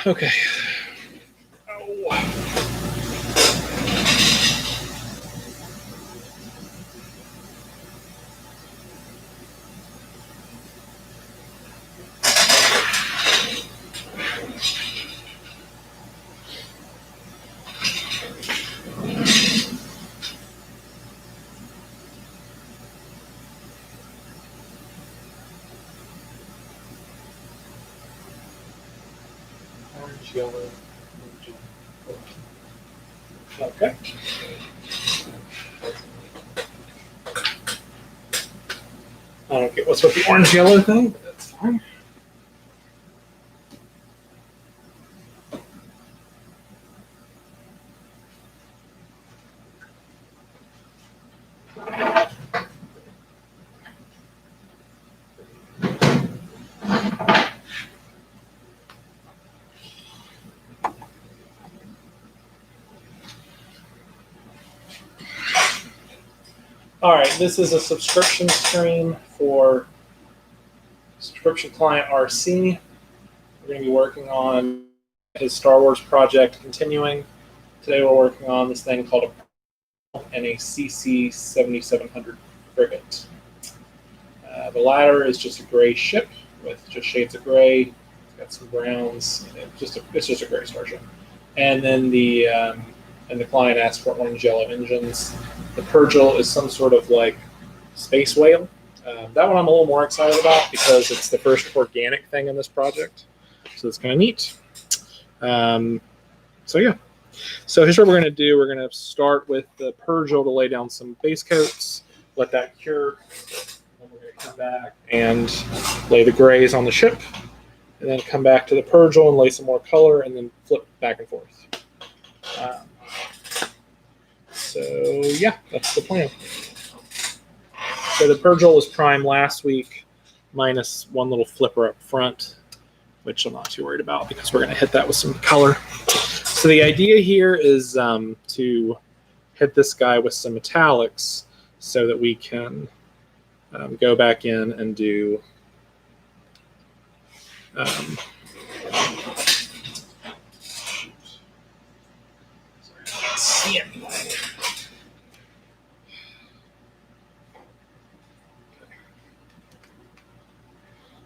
Okay. Orange, yellow, okay. I don't get what's with the orange yellow thing, but that's fine. All right, this is a subscription stream for subscription client RC. We're going to be working on his Star Wars project continuing. Today we're working on this thing called a and a CC 7700 frigate. The latter is just a gray ship with just shades of gray. It's got some browns. It's just a gray starship. And then the client asked for orange yellow engines. The Purgil is some sort of like space whale. That one I'm a little more excited about because it's the first organic thing in this project. So it's kind of neat. So yeah. So here's what we're going to do. We're going to start with the Purgil to lay down some base coats, let that cure. Then we're going to come back and lay the grays on the ship, and then come back to the Purgil and lay some more color, and then flip back and forth. So yeah, that's the plan. So the Purgil was primed last week, minus one little flipper up front, which I'm not too worried about because we're going to hit that with some color. So the idea here is to hit this guy with some metallics so that we can go back in and do see anything.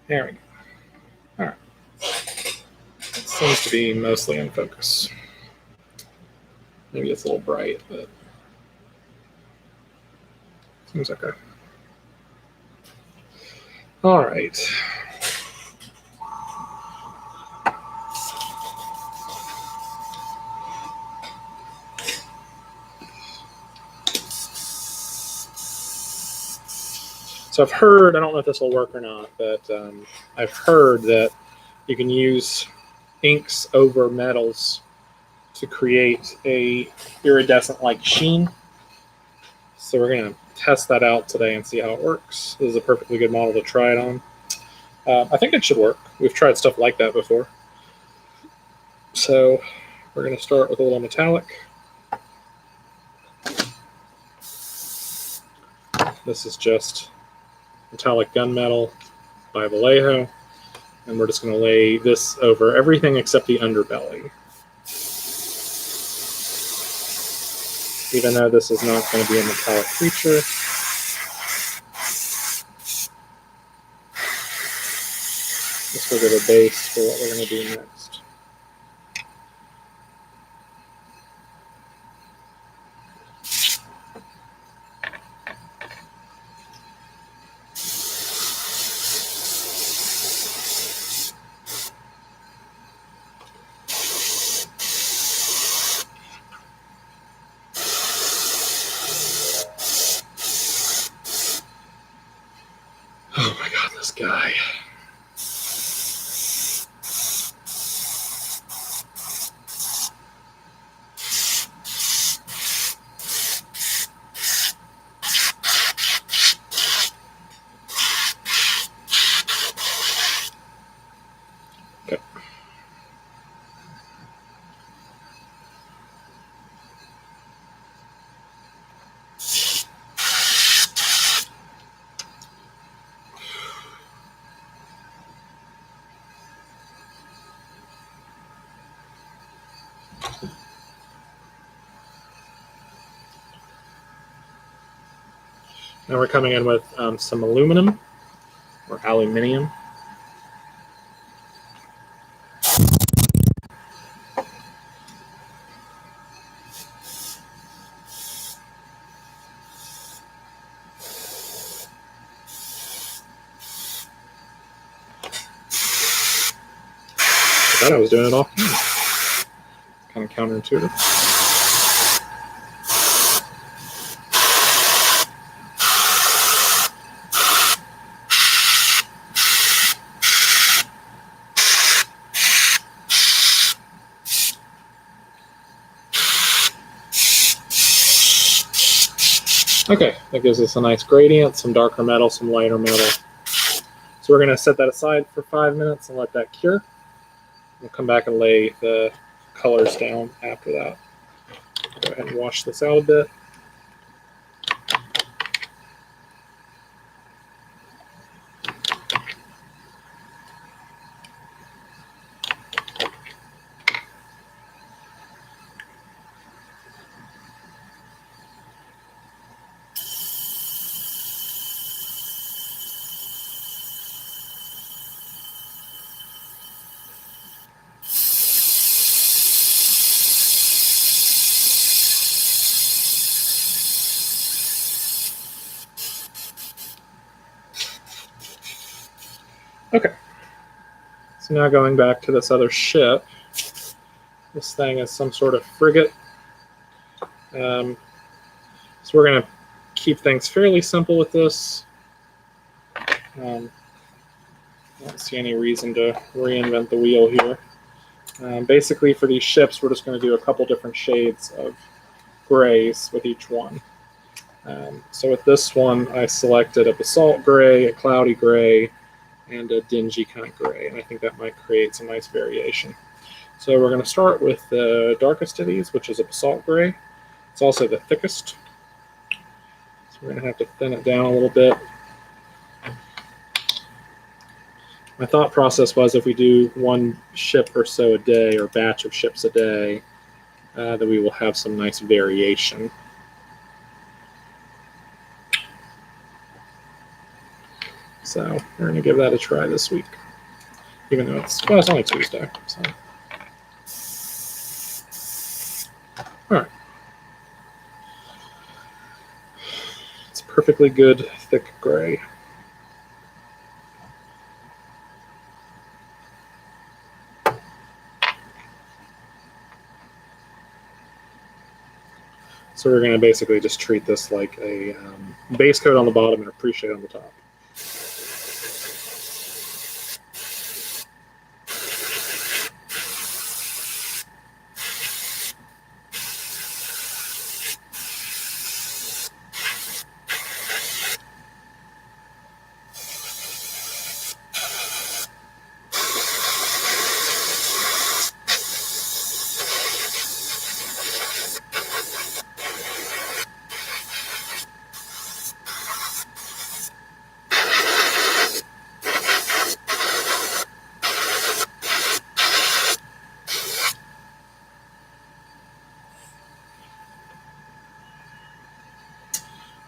There we go. All right. It seems to be mostly in focus. Maybe it's a little bright, but seems okay. All right. So I've heard, I don't know if this will work or not, but I've heard that you can use inks over metals to create a iridescent-like sheen. So we're going to test that out today and see how it works. This is a perfectly good model to try it on. I think it should work. We've tried stuff like that before. So we're going to start with a little metallic. This is just metallic gunmetal by Vallejo. And we're just going to lay this over everything except the underbelly. Even though this is not going to be a metallic creature. This will give a base for what we're going to do next. Oh my God, this guy. Okay. Now we're coming in with some aluminum or aluminium. I thought I was doing it all. Kind of counterintuitive. Okay, that gives us a nice gradient, some darker metal, some lighter metal. So we're going to set that aside for 5 minutes and let that cure. We'll come back and lay the colors down after that. Go ahead and wash this out a bit. Okay, so now going back to this other ship. This thing is some sort of frigate. So we're going to keep things fairly simple with this. I don't see any reason to reinvent the wheel here. Basically, for these ships, we're just going to do a couple different shades of grays with each one. So with this one, I selected a basalt gray, a cloudy gray, and a dingy kind of gray, and I think that might create some nice variation. So we're going to start with the darkest of these, which is a basalt gray. It's also the thickest. So we're going to have to thin it down a little bit. My thought process was if we do one ship or so a day, or batch of ships a day, that we will have some nice variation. So we're going to give that a try this week, even though it's only Tuesday. So. All right. It's perfectly good, thick gray. So we're going to basically just treat this like a base coat on the bottom and a pre-shade on the top.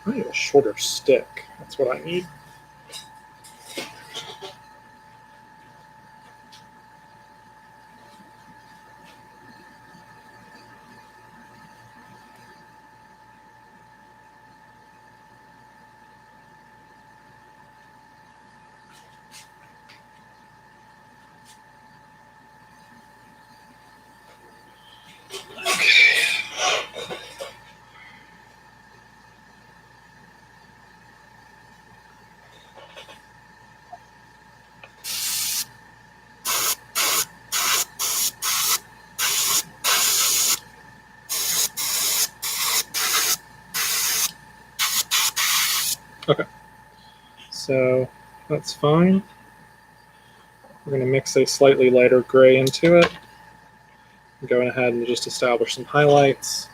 I need a shorter stick. That's what I need. Okay, so that's fine. We're going to mix a slightly lighter gray into it. I'm going ahead and just establish some highlights.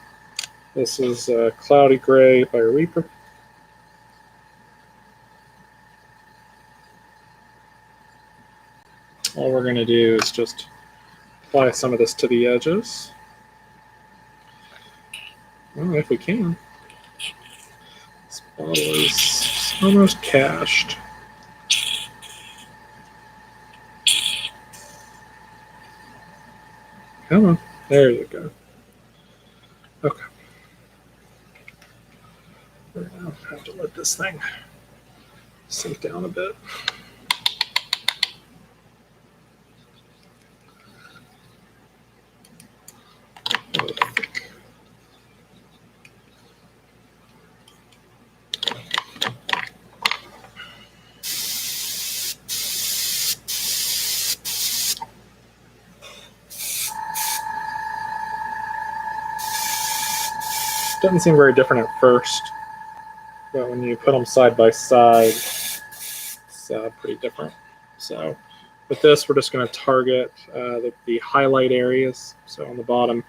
This is Cloudy Gray by Reaper. All we're going to do is just apply some of this to the edges. Well, if we can. This bottle is Almost cached. Come on. There you go. Okay. We're going to have to let this thing sink down a bit. Doesn't seem very different at first, but when you put them side by side, it's pretty different. So with this, we're just going to target the highlight areas. So on the bottom,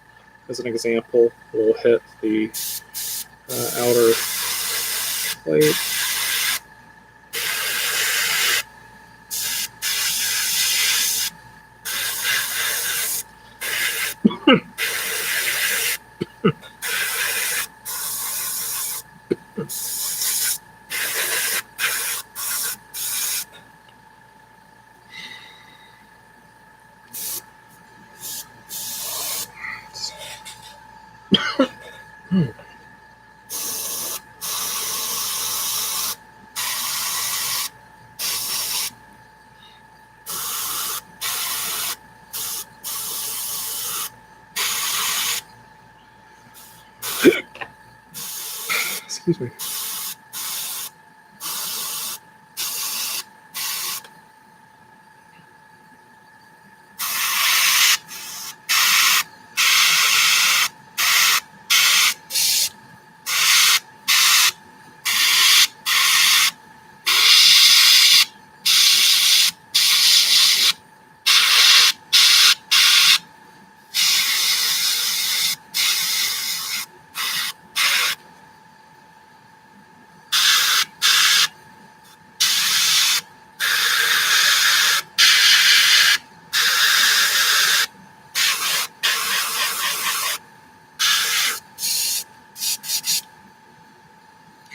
as an example, we'll hit the outer plate. Excuse me.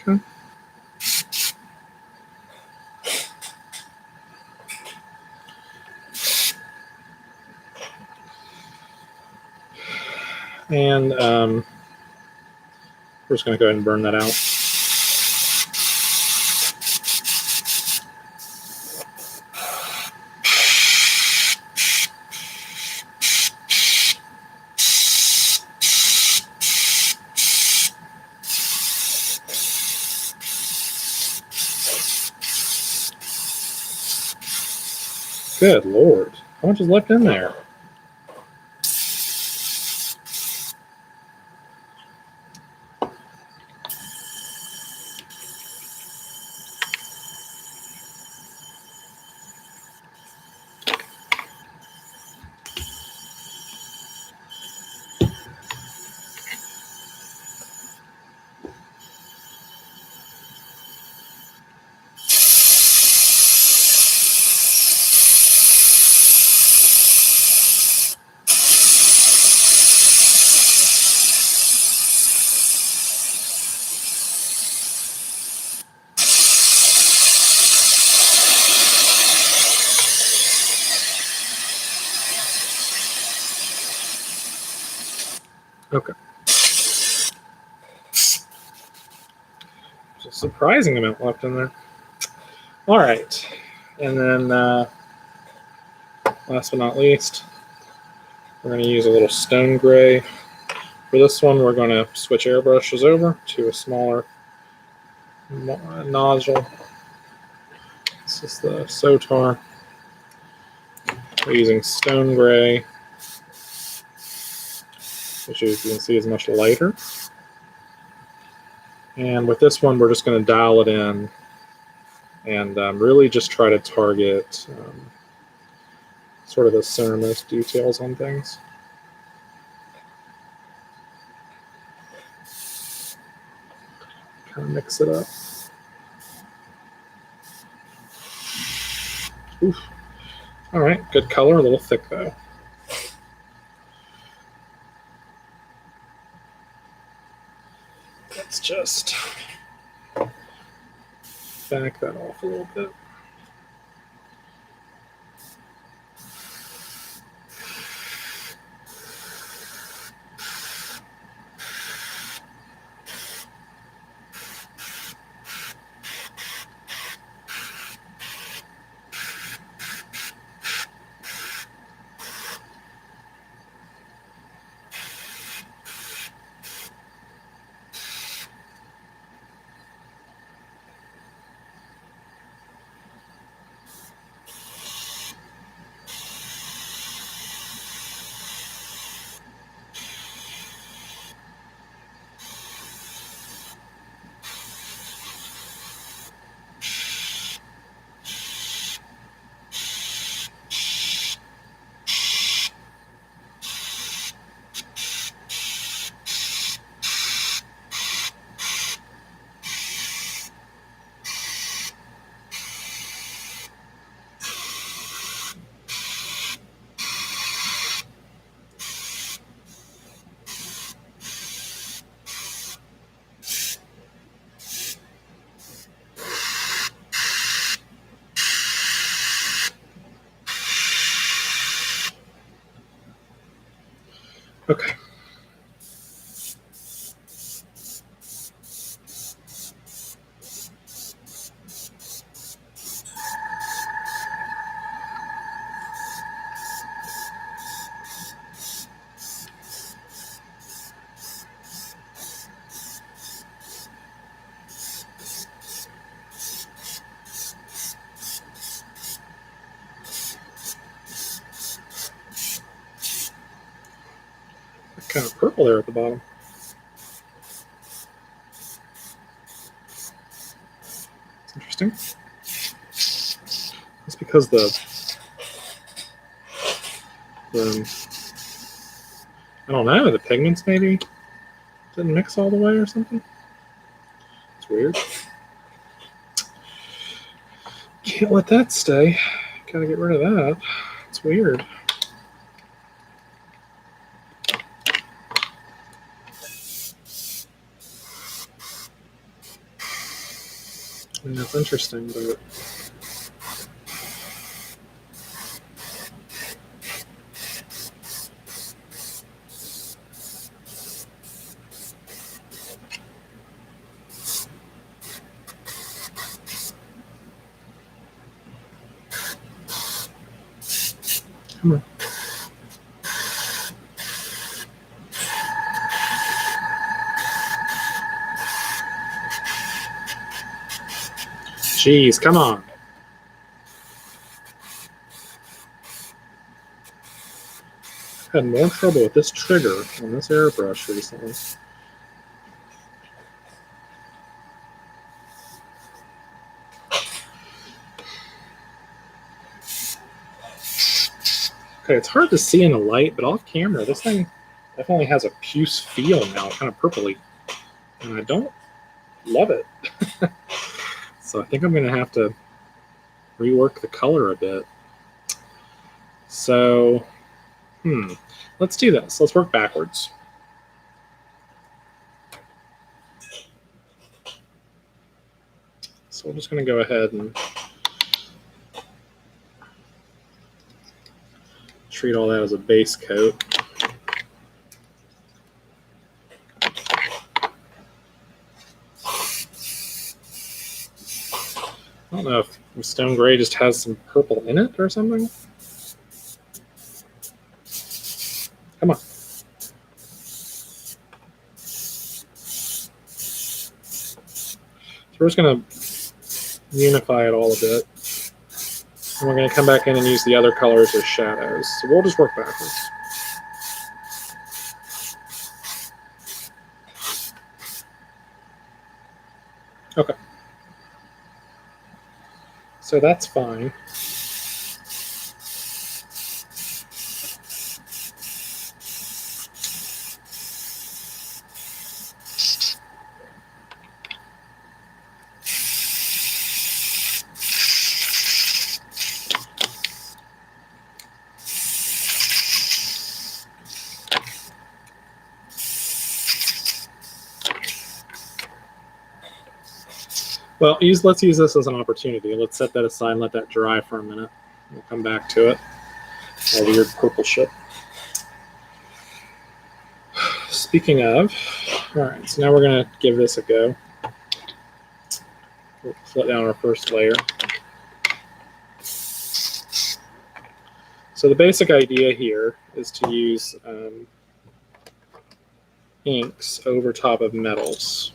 Okay. And we're just going to go ahead and burn that out. Good Lord. How much is left in there? Okay. There's a surprising amount left in there. All right. And then last but not least, we're going to use a little stone gray. For this one, we're going to switch airbrushes over to a smaller nozzle. This is the Sotar. We're using stone gray, which you can see is much lighter. And with this one, we're just going to dial it in and really just try to target sort of the centermost details on things. Kind of mix it up. Oof. All right, good color, a little thick though. Let's just back that off a little bit. Okay. Kind of purple there at the bottom. It's interesting. It's because the I don't know, the pigments maybe didn't mix all the way or something. It's weird. Can't let that stay. Gotta get rid of that. It's weird. And that's interesting, but come on. Jeez, come on. I've had more trouble with this trigger on this airbrush recently. Okay, it's hard to see in the light, but off camera, this thing definitely has a puce feel now, kind of purpley. And I don't love it. So I think I'm going to have to rework the color a bit. So, let's do this. Let's work backwards. So we're just going to go ahead and treat all that as a base coat. I don't know if stone gray just has some purple in it or something. Come on. So we're just going to unify it all a bit. And we're going to come back in and use the other colors as shadows. So we'll just work backwards. Okay. So that's fine. Well, let's use this as an opportunity. Let's set that aside and let that dry for a minute. We'll come back to it. Our weird purple ship. Speaking of, all right, so now we're going to give this a go. We'll let down our first layer. So the basic idea here is to use inks over top of metals.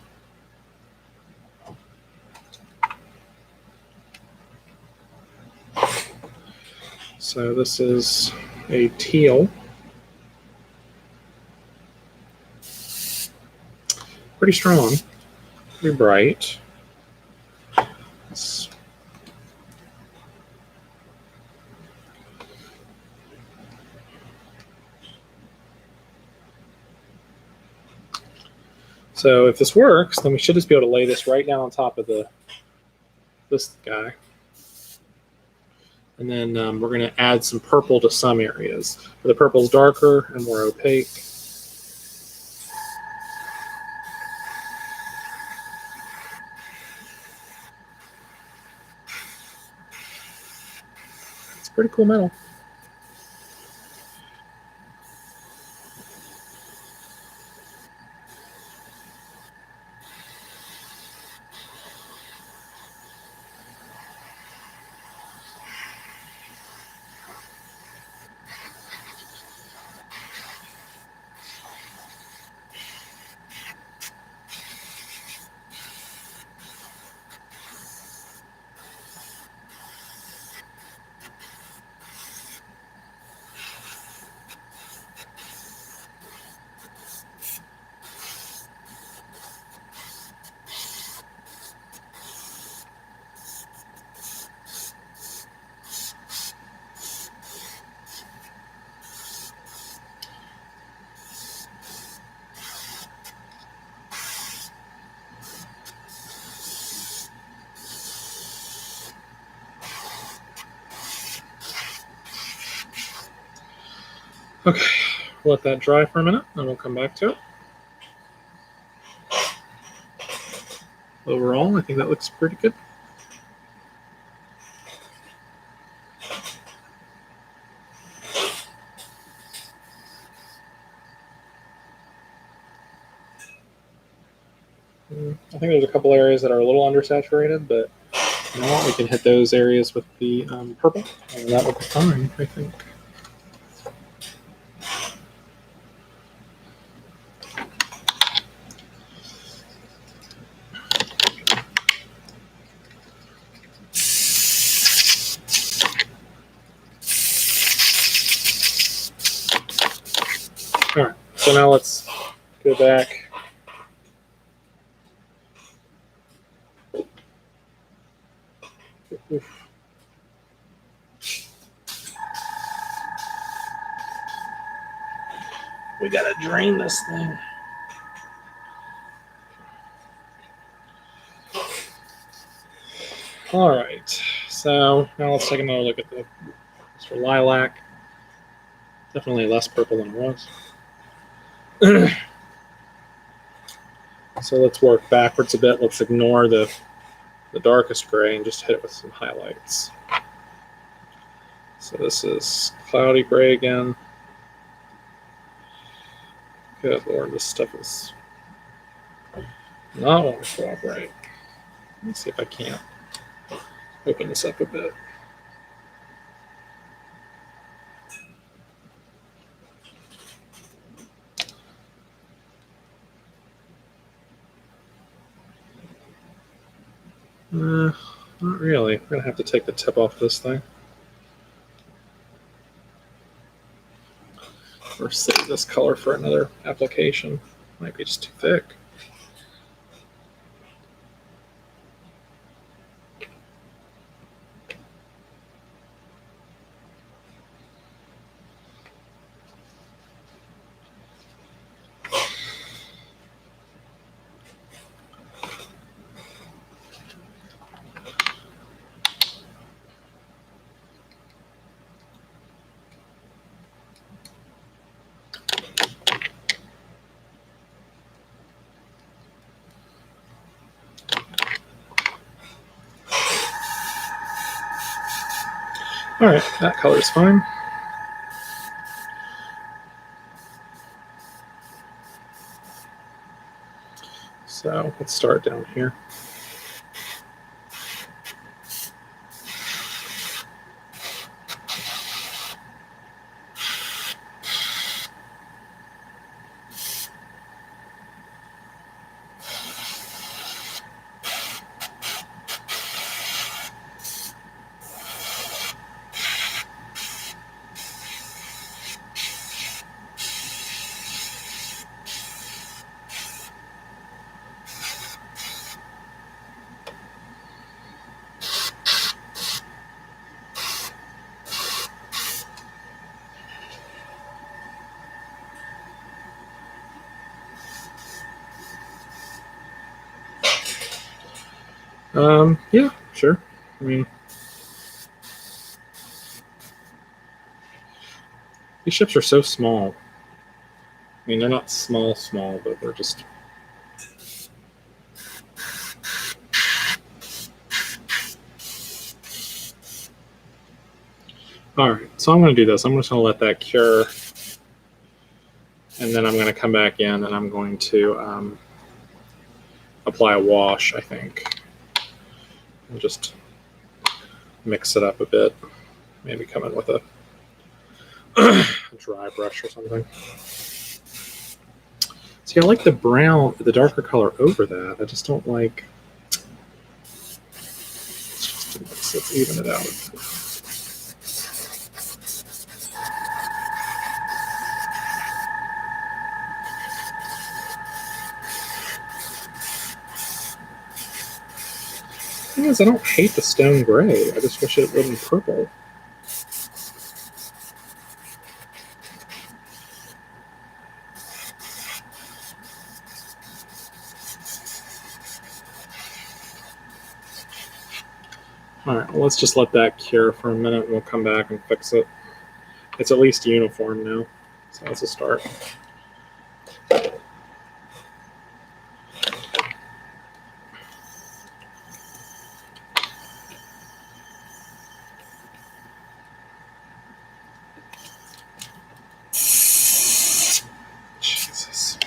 So this is a teal. Pretty strong, pretty bright. So if this works, then we should just be able to lay this right down on top of this guy. And then we're going to add some purple to some areas. The purple's darker and more opaque. It's pretty cool metal. Okay, we'll let that dry for a minute, and we'll come back to it. Overall, I think that looks pretty good. I think there's a couple areas that are a little undersaturated, but you know what? We can hit those areas with the purple, and that will be fine, I think. All right, so now let's go back. Oof. We gotta drain this thing. All right, so now let's take another look at the Mr. Lilac. Definitely less purple than it was. So let's work backwards a bit. Let's ignore the darkest gray and just hit it with some highlights. So this is cloudy gray again. Good Lord, this stuff is not wanting to cooperate. Let me see if I can't open this up a bit. Not really. We're going to have to take the tip off this thing. Or save this color for another application. Might be just too thick. All right, that color is fine. So let's start down here. Yeah, sure. I mean, these ships are so small. I mean, they're not small, but they're just... All right, so I'm going to do this. I'm just going to let that cure, and then I'm going to come back in and I'm going to apply a wash, I think, and just mix it up a bit. Maybe come in with a dry brush or something. See, I like the brown, the darker color over that. I just don't like... Let's even it out. The thing is, I don't hate the stone gray. I just wish it wasn't purple. All right, well, let's just let that cure for a minute and we'll come back and fix it. It's at least uniform now, so that's a start. Jesus.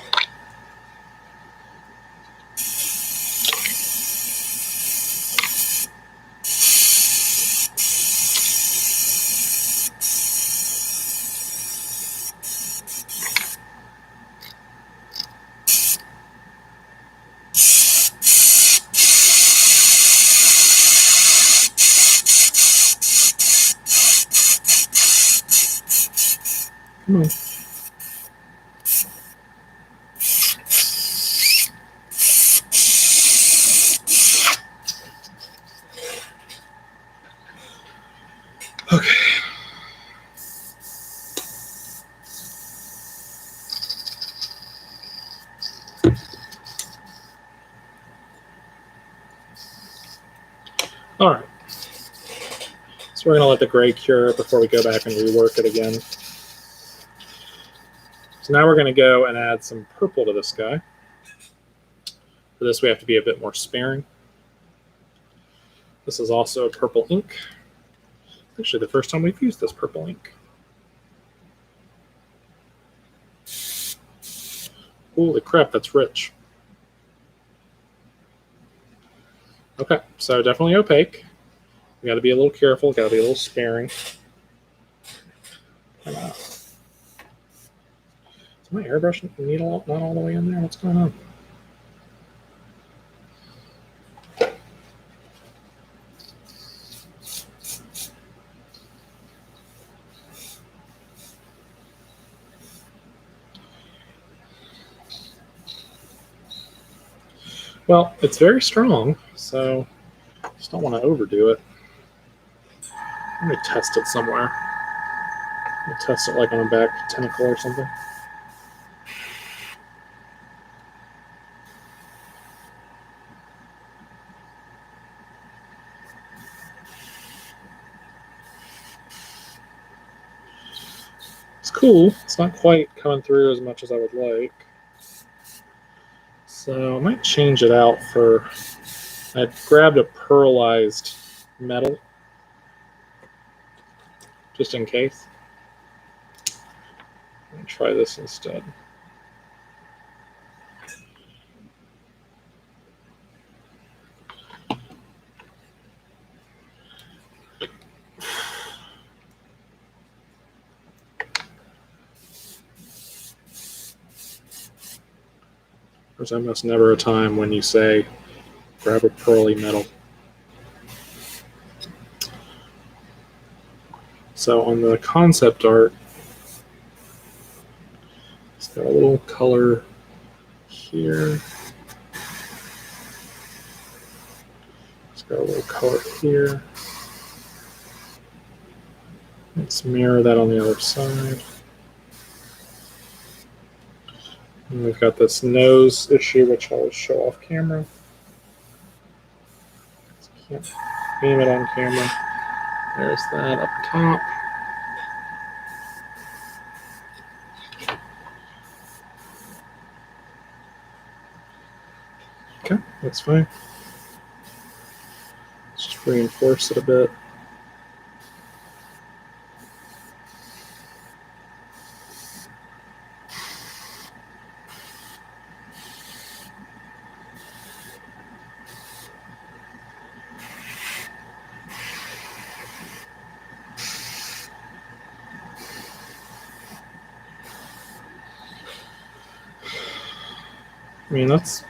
Come on. Okay. All right. So we're going to let the gray cure before we go back and rework it again. So now we're going to go and add some purple to this guy. For this, we have to be a bit more sparing. This is also purple ink. Actually, the first time we've used this purple ink. Holy crap, that's rich. Okay, so definitely opaque. We got to be a little careful, got to be a little sparing. Is my airbrush needle not all the way in there? What's going on? Well, it's very strong, so just don't want to overdo it. Let me test it somewhere. I'll test it like on a back tentacle or something. It's cool. It's not quite coming through as much as I would like. So I might change it out for... I grabbed a pearlized metal. just in case. I'm going to try this instead. There's almost never a time when you say, grab a pearly metal. So on the concept art, it's got a little color here. It's got a little color here. Let's mirror that on the other side. And we've got this nose issue, which I'll show off camera. Can't beam it on camera. There's that up top. Okay, that's fine. Let's just reinforce it a bit. I mean, that's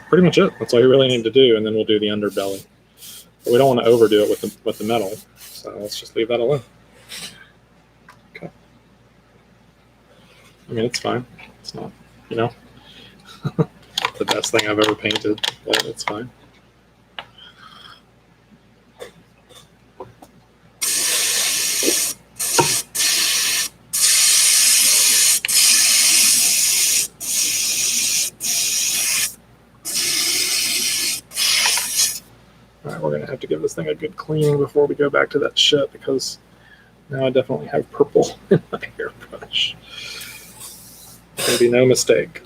pretty much it. That's all you really need to do, and then we'll do the underbelly. But we don't want to overdo it with the metal, so let's just leave that alone. Okay. I mean, it's fine. It's not, the best thing I've ever painted, but it's fine. Alright, we're going to have to give this thing a good cleaning before we go back to that shit, because now I definitely have purple in my hairbrush. There's going to be no mistake.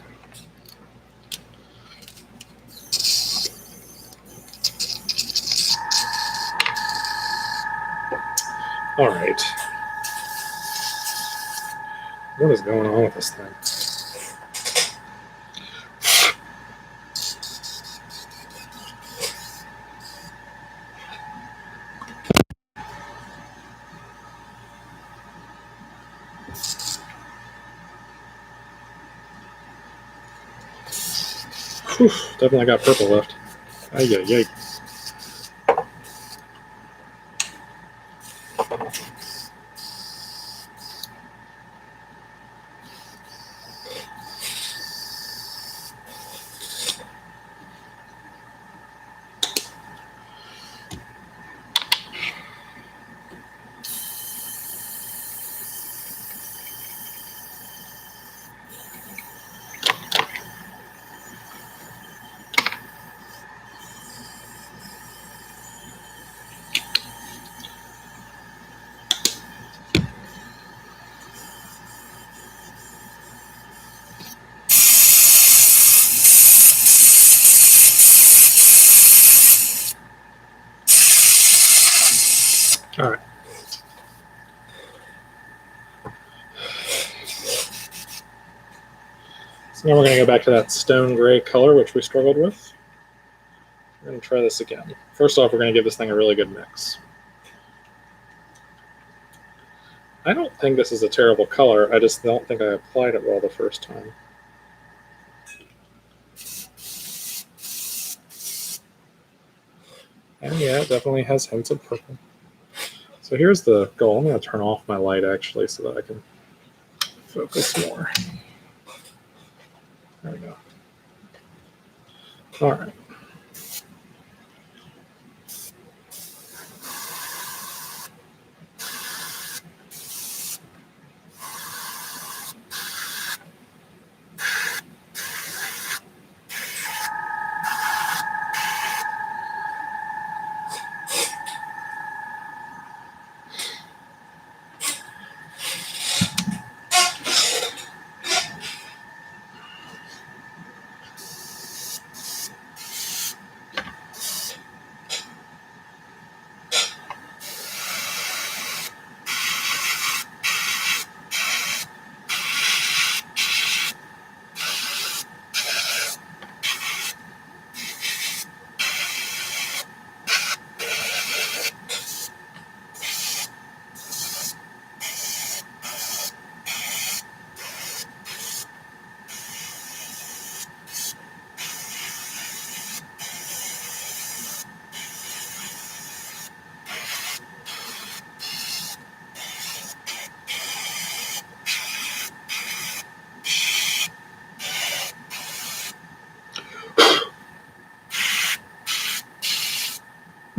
Alright. What is going on with this thing? Whew, definitely got purple left. Ay, ay, ay. All right. So now we're going to go back to that stone gray color, which we struggled with. We're going to try this again. First off, we're going to give this thing a really good mix. I don't think this is a terrible color. I just don't think I applied it well the first time. And yeah, it definitely has hints of purple. So here's the goal. I'm going to turn off my light actually so that I can focus more. There we go. All right.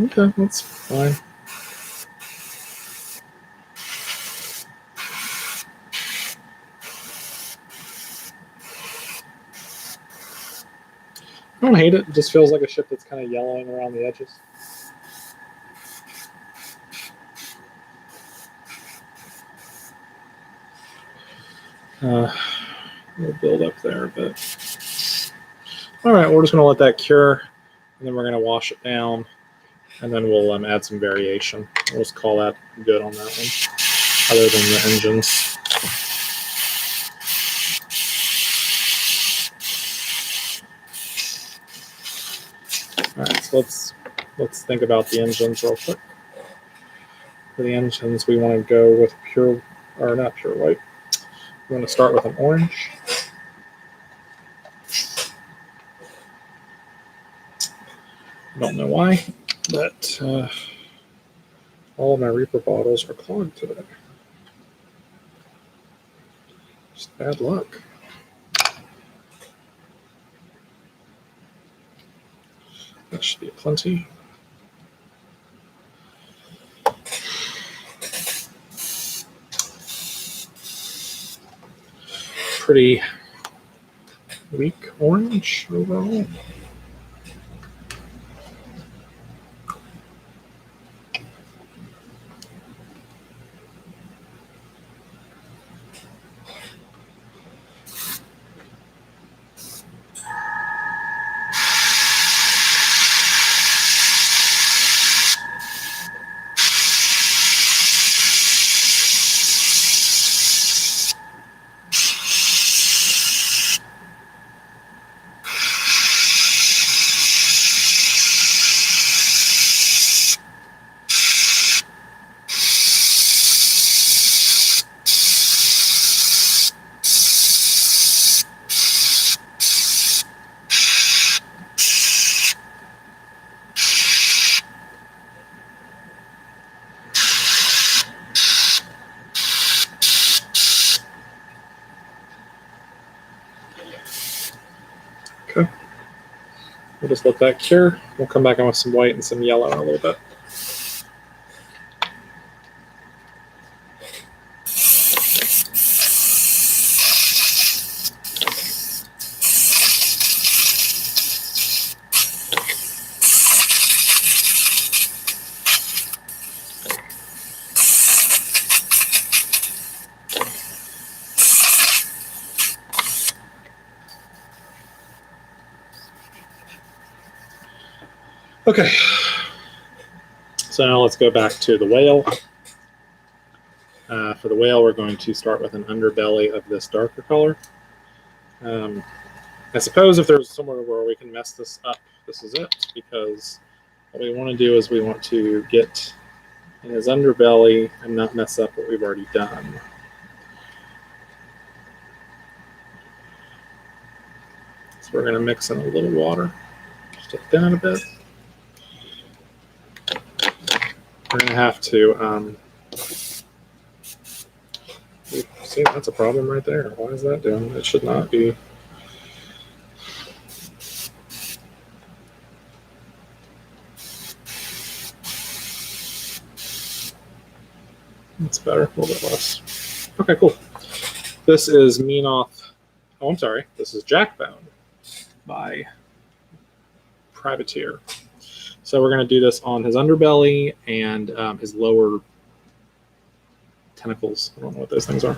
Okay, that's fine. I don't hate it. It just feels like a ship that's kind of yellowing around the edges. We'll build up there a bit. All right, we're just going to let that cure, and then we're going to wash it down, and then we'll add some variation. We'll just call that good on that one, other than the engines. All right, so let's think about the engines real quick. For the engines, we want to go with pure, or not pure white. We want to start with an orange. I don't know why, but all of my Reaper bottles are clogged today. Just bad luck. That should be plenty. Pretty weak orange overall. Okay. We'll just let that cure. We'll come back in with some white and some yellow in a little bit. Okay, so now let's go back to the whale. For the whale, we're going to start with an underbelly of this darker color. I suppose if there's somewhere where we can mess this up, this is it, because what we want to do is we want to get in his underbelly and not mess up what we've already done. So we're going to mix in a little water, just to thin it a bit. We're going to have to, see, that's a problem right there. Why is that doing? It should not be. It's better, a little bit less. Okay, cool. This is Meanoth. Oh, I'm sorry. This is Jackbone by Privateer. So we're going to do this on his underbelly and his lower tentacles. I don't know what those things are.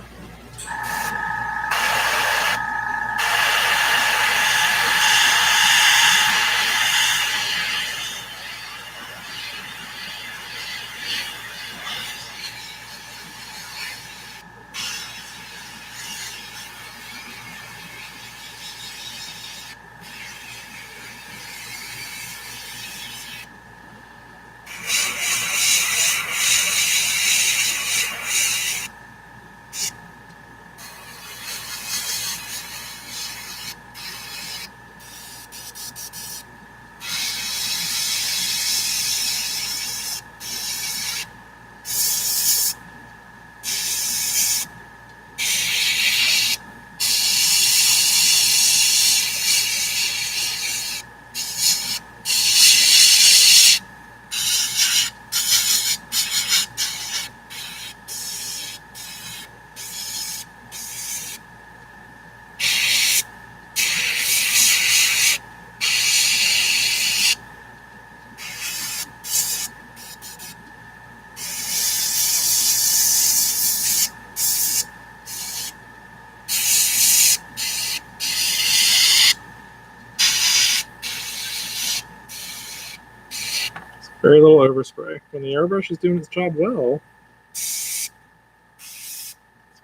Very little overspray. When the airbrush is doing its job well, it's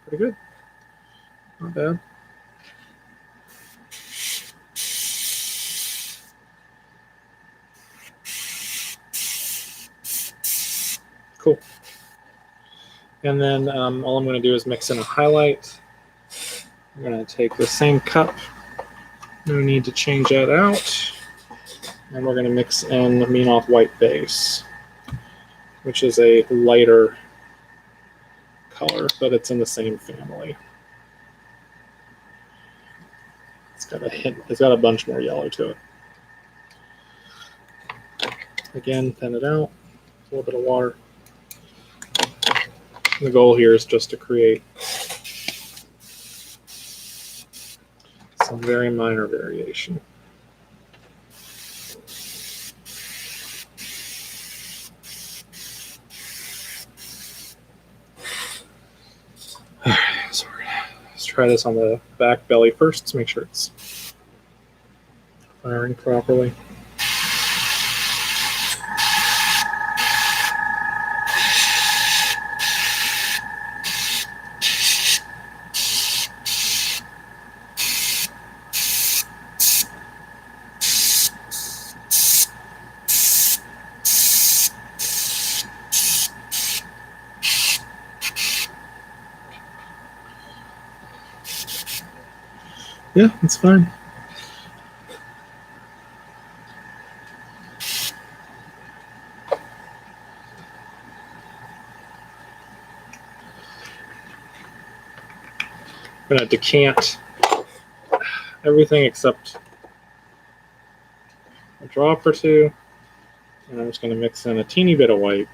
pretty good. Not bad. Cool. And then all I'm going to do is mix in a highlight. I'm going to take the same cup. No need to change that out. And we're going to mix in the Mean Off White Base, which is a lighter color, but it's in the same family. It's got a hint. It's got a bunch more yellow to it. Again, thin it out. A little bit of water. The goal here is just to create some very minor variation. All right, so let's try this on the back belly first to make sure it's firing properly. Yeah, it's fine. I'm going to decant everything except a drop or two, and I'm just going to mix in a teeny bit of white.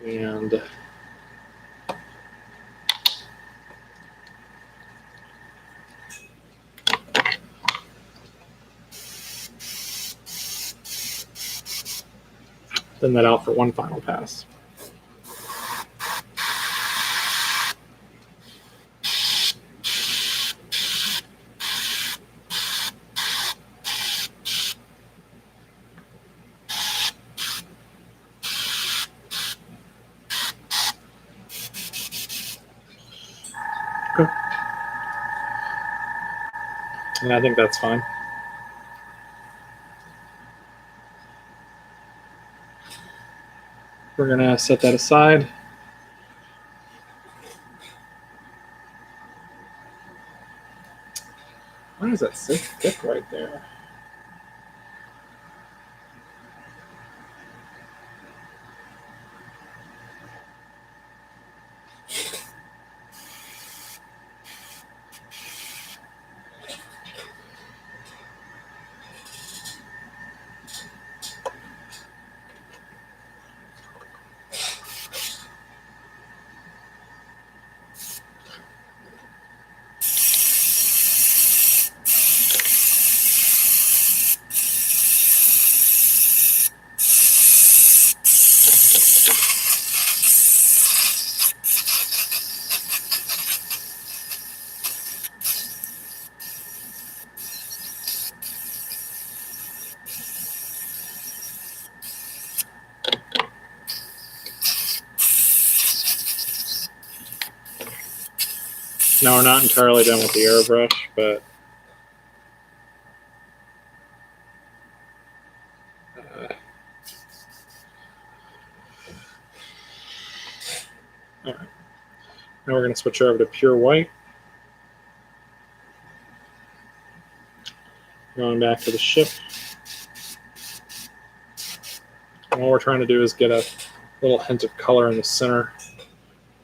And thin that out for one final pass. Okay. And I think that's fine. We're going to set that aside. Why is that so thick right there? Now we're not entirely done with the airbrush, but all right. Now we're going to switch over to pure white. Going back to the ship. And all we're trying to do is get a little hint of color in the center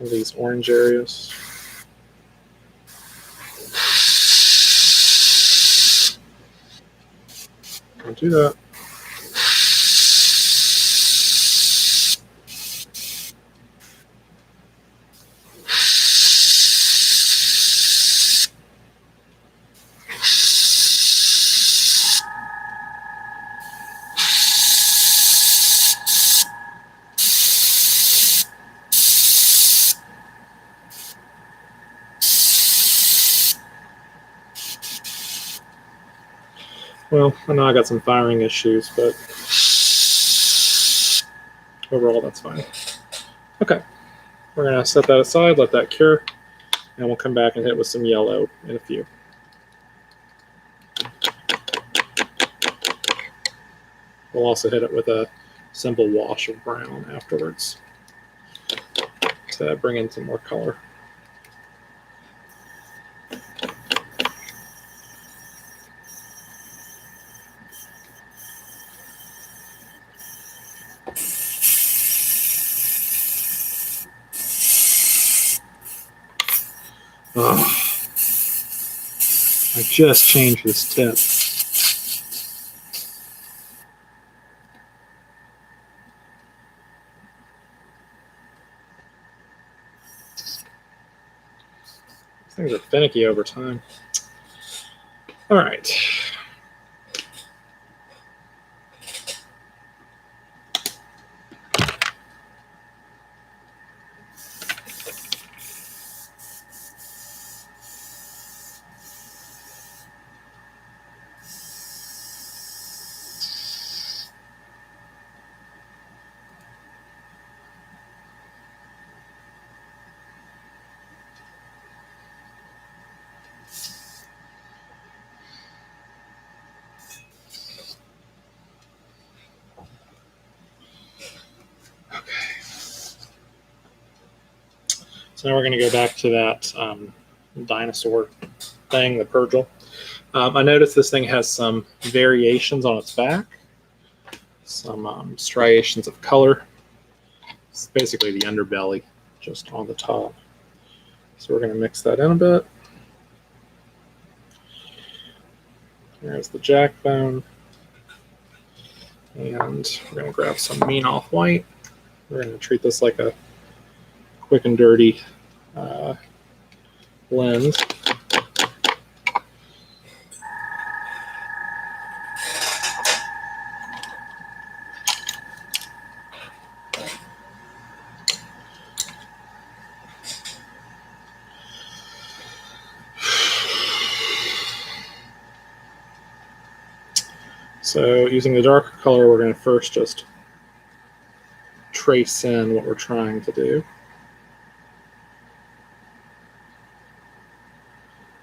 of these orange areas. Don't do that. Well, I know I got some firing issues, but overall that's fine. Okay, we're gonna set that aside, let that cure, and we'll come back and hit with some yellow in a few. We'll also hit it with a simple wash of brown afterwards to bring in some more color. Oh, I just changed this tip. These things are finicky over time. All right. So now we're going to go back to that dinosaur thing, the Purgil. I noticed this thing has some variations on its back, some striations of color. It's basically the underbelly just on the top. So we're going to mix that in a bit. There's the jack bone. And we're going to grab some mean off white. We're going to treat this like a quick and dirty blend. So using the darker color, we're going to first just trace in what we're trying to do.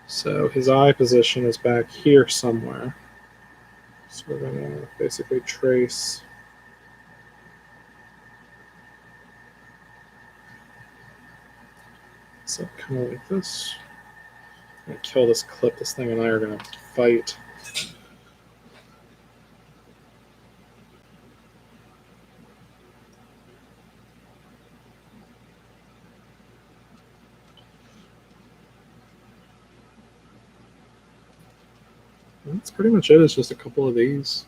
So his eye position is back here somewhere. So we're going to basically trace so kind of like this. I'm going to kill this clip. This thing and I are going to fight. That's pretty much it. It's just a couple of these.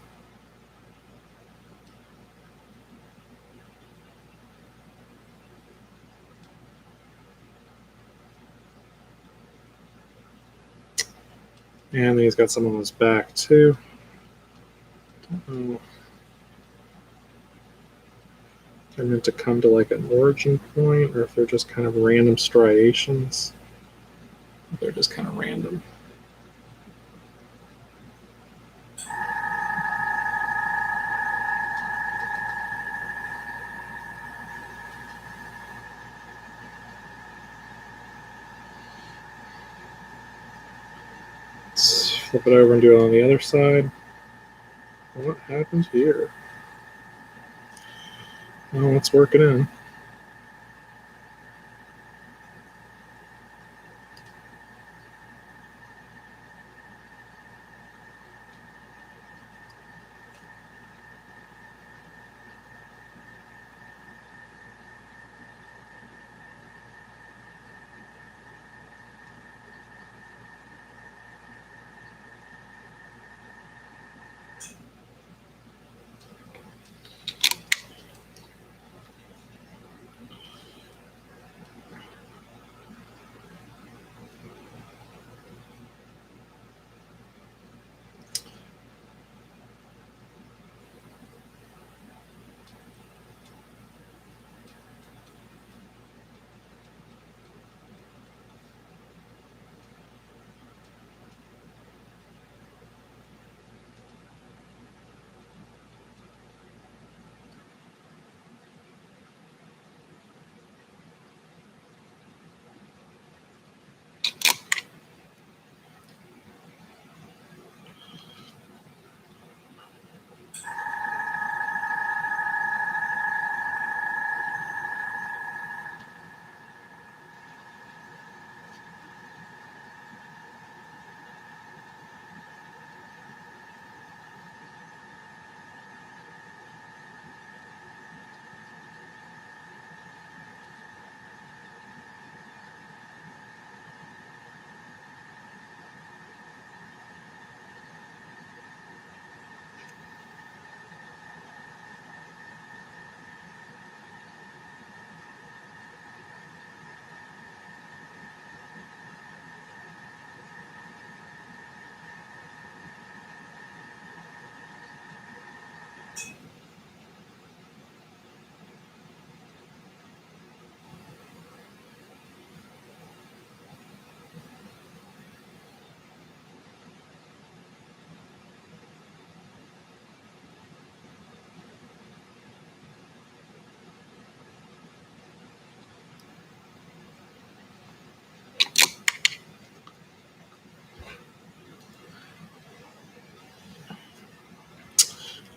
And he's got some on his back too. Don't know if they're meant to come to like an origin point or if they're just kind of random striations. They're just kind of random. Let's flip it over and do it on the other side. What happened here? Well, let's work it in.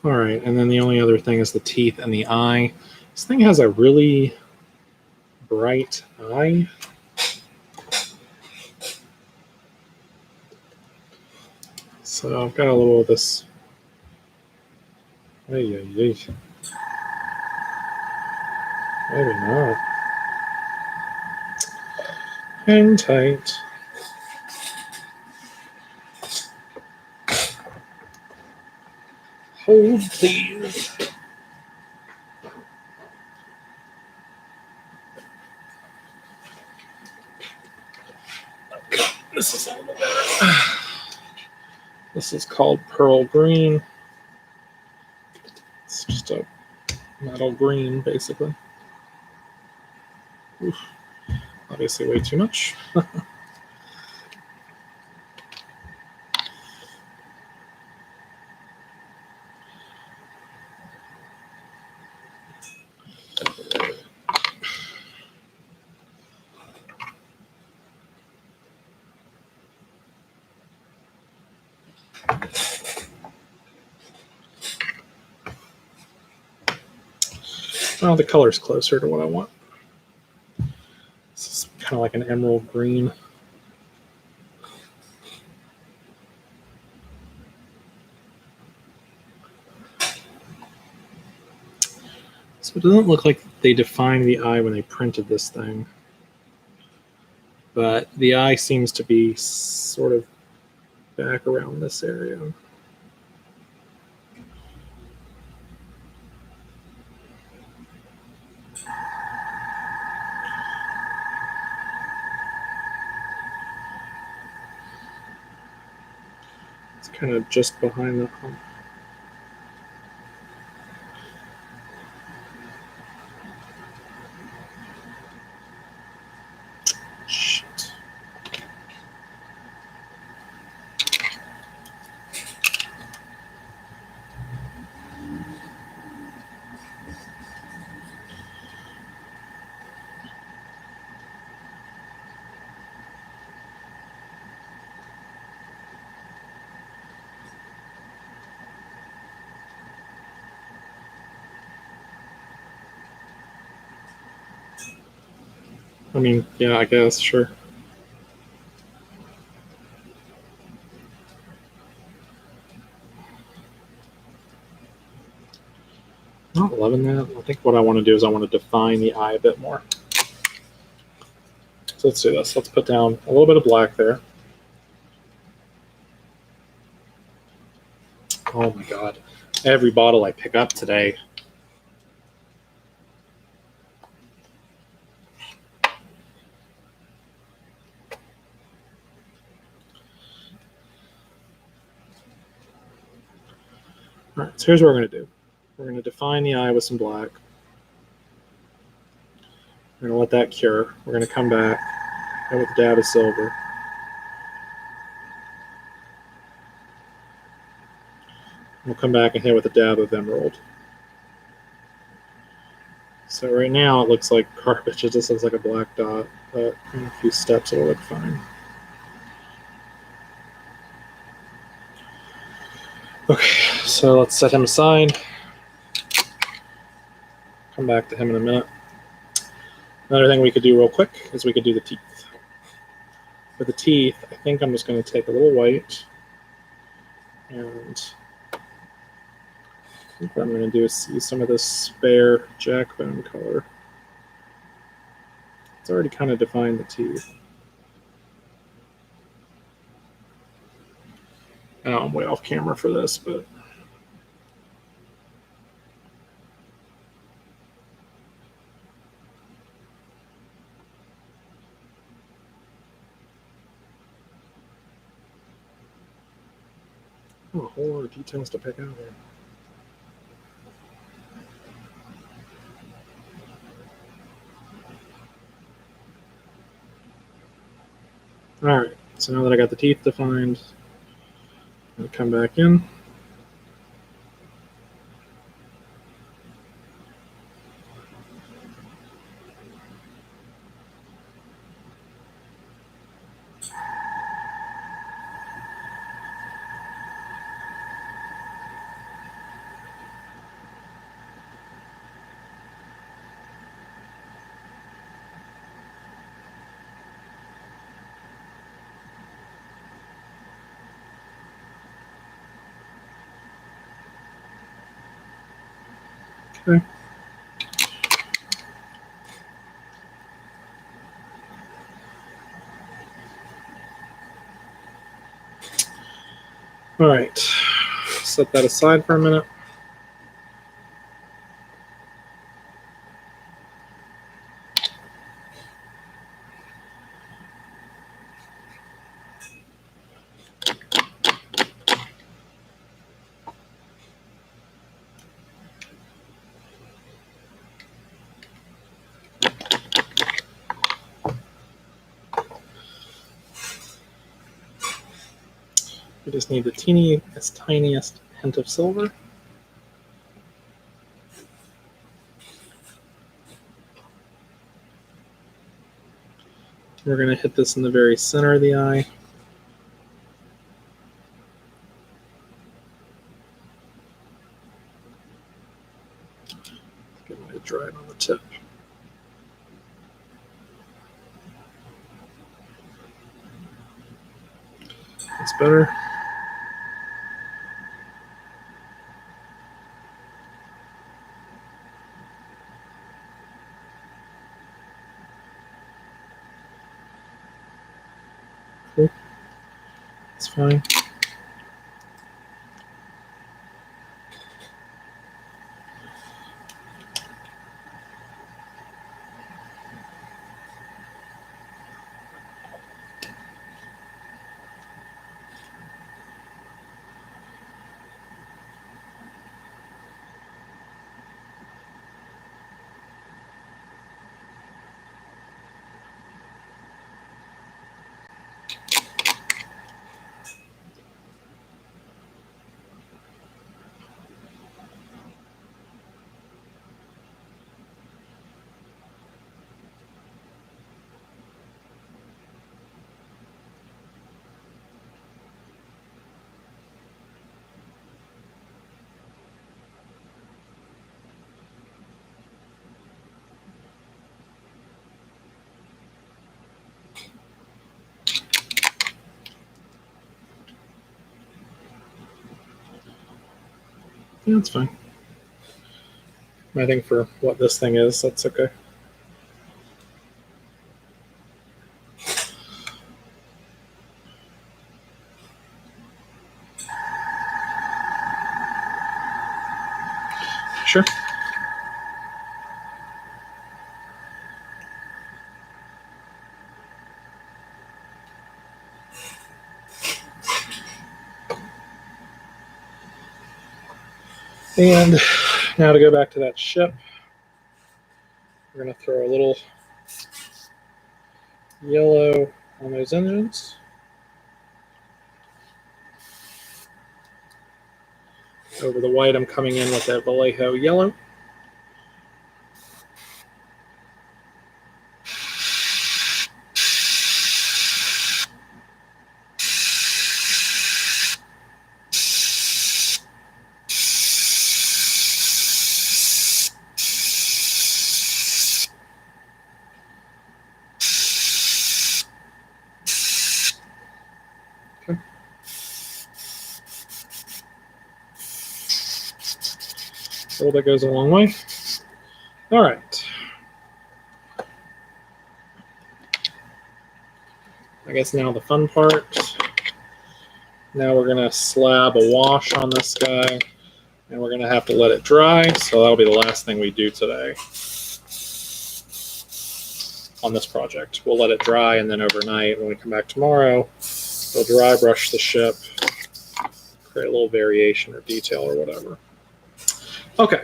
All right, and then the only other thing is the teeth and the eye. This thing has a really bright eye. So I've got a little of this. Maybe not. Hang tight. Hold, please. This is a little better. This is called pearl green. It's just a metal green, basically. Oof. Obviously way too much. Well, the color's closer to what I want. This is kind of like an emerald green. So it doesn't look like they defined the eye when they printed this thing. But the eye seems to be sort of back around this area. It's kind of just behind the hump. Shit. I mean, yeah, I guess, sure. Not loving that. I think what I want to do is I want to define the eye a bit more. So let's do this. Let's put down a little bit of black there. Oh my god. Every bottle I pick up today. All right, so here's what we're going to do. We're going to define the eye with some black. We're going to let that cure. We're going to come back and with a dab of silver. We'll come back and hit with a dab of emerald. So right now it looks like garbage. It just looks like a black dot, but in a few steps it'll look fine. Okay, so let's set him aside. Come back to him in a minute. Another thing we could do real quick is we could do the teeth. For the teeth, I think I'm just going to take a little white, and I think what I'm going to do is use some of this spare jackbone color. It's already kind of defined the teeth. I know I'm way off camera for this, but a whole lot of details to pick out here. All right, so now that I got the teeth defined, I'm going to come back in. Okay. All right, set that aside for a minute. We just need the tiniest hint of silver. We're going to hit this in the very center of the eye. Get my dry on the tip. That's better. Cool. That's fine. Yeah, that's fine. I think for what this thing is, that's okay. Sure. And now to go back to that ship, we're going to throw a little yellow on those engines. Over the white, I'm coming in with that Vallejo yellow. Okay. A little bit goes a long way. All right. I guess now the fun part. Now we're going to slab a wash on this guy, and we're going to have to let it dry. So that'll be the last thing we do today on this project. We'll let it dry, and then overnight when we come back tomorrow, we'll dry brush the ship, create a little variation or detail or whatever. Okay.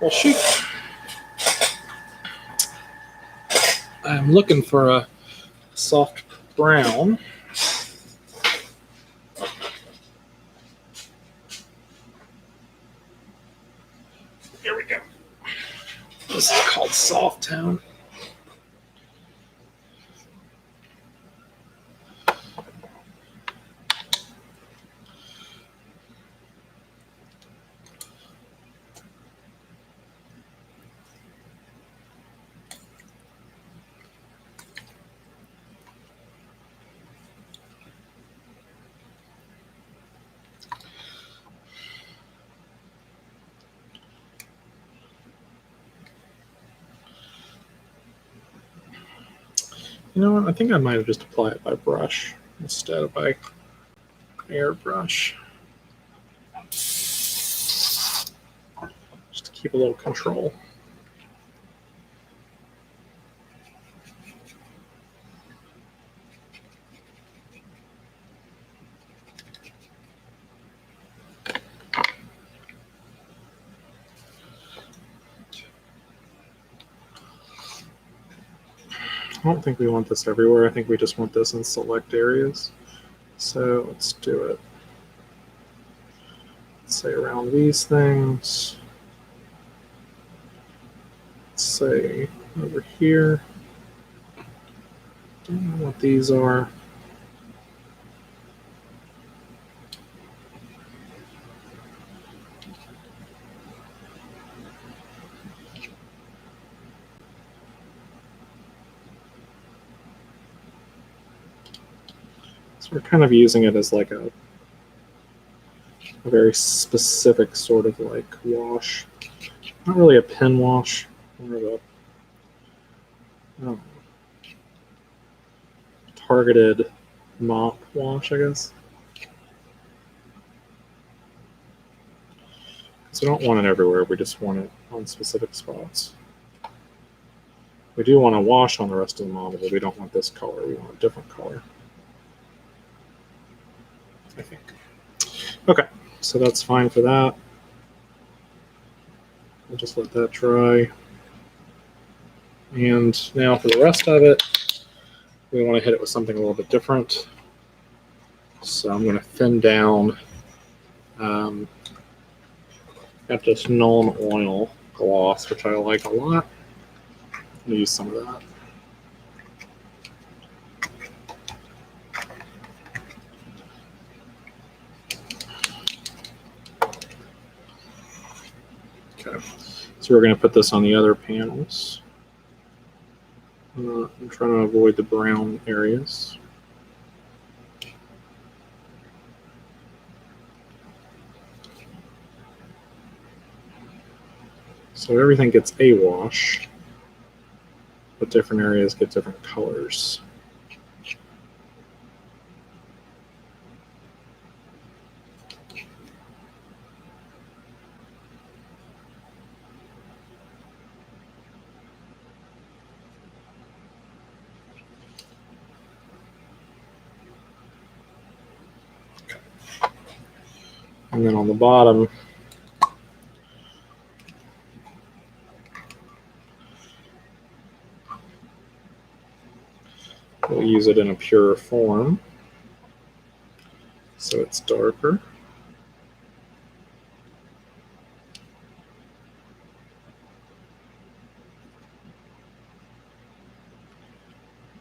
Well, shoot. I'm looking for a soft brown. Here we go. This is called soft tone. You know what? I think I might have just applied it by brush instead of by airbrush. Just to keep a little control. I don't think we want this everywhere. I think we just want this in select areas. So let's do it. Let's say around these things. Let's say over here. Don't know what these are. So we're kind of using it as like a very specific sort of like wash. Not really a pen wash, more of a targeted mop wash, I guess. So we don't want it everywhere, we just want it on specific spots. We do want to wash on the rest of the model, but we don't want this color, we want a different color, I think. Okay, so that's fine for that. We'll just let that dry. And now for the rest of it, we want to hit it with something a little bit different. So I'm going to thin down. Got this Nuln Oil gloss, which I like a lot. I'm going to use some of that. Okay, so we're going to put this on the other panels. I'm trying to avoid the brown areas. So everything gets a wash, but different areas get different colors. And then on the bottom, we'll use it in a purer form, so it's darker.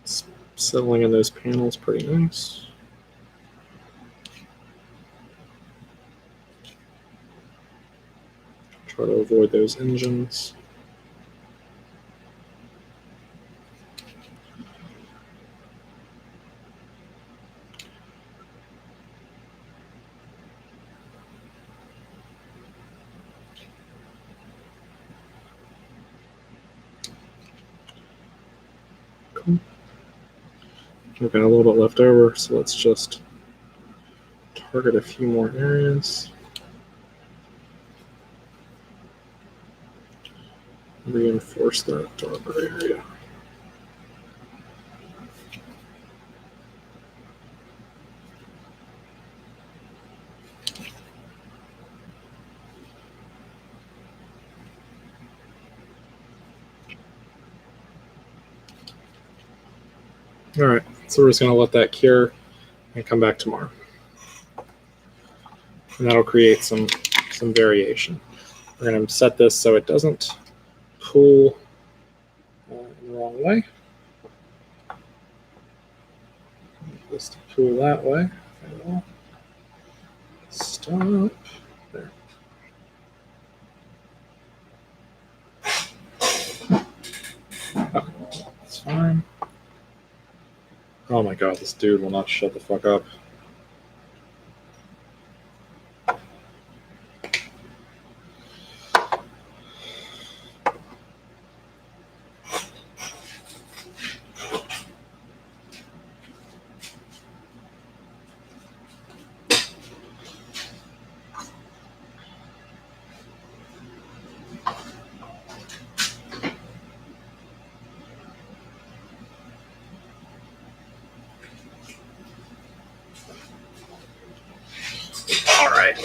It's settling in those panels pretty nice. Try to avoid those engines. Cool. We've got a little bit left over, so let's just target a few more areas. Reinforce that darker area. All right, so we're just going to let that cure and come back tomorrow. And that'll create some variation. We're going to set this so it doesn't pull wrong way. This to pull that way. Stop. There. Okay, that's fine. Oh my god, this dude will not shut the fuck up. All right.